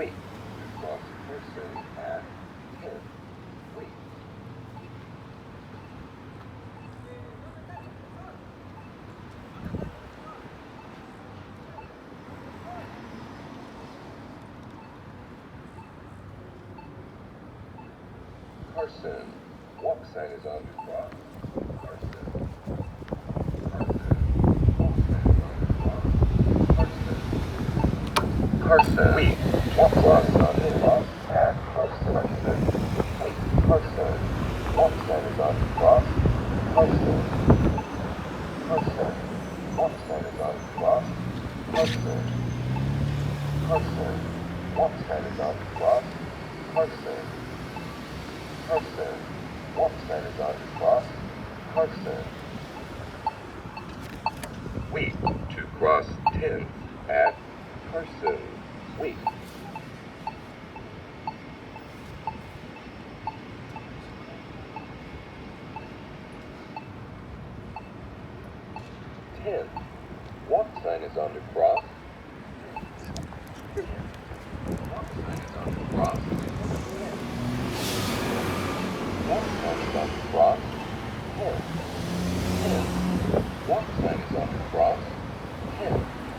wait. Cross person at 10. Wait. Carson, walk sign is on to cross. Carson. Walk sign is on to cross. Carson, wait. Walk sign is on to cross. At Carson. Wait. Carson, walk sign is on to cross. Carson. Walk sign is on to cross. Carson. Walk sign is on to cross. Carson. Walk sign is on to cross. Carson. Wait to cross 10th at Carson. Wait. Walk sign is on to cross. Walk sign is on to cross. Walk sign is on to cross. 10.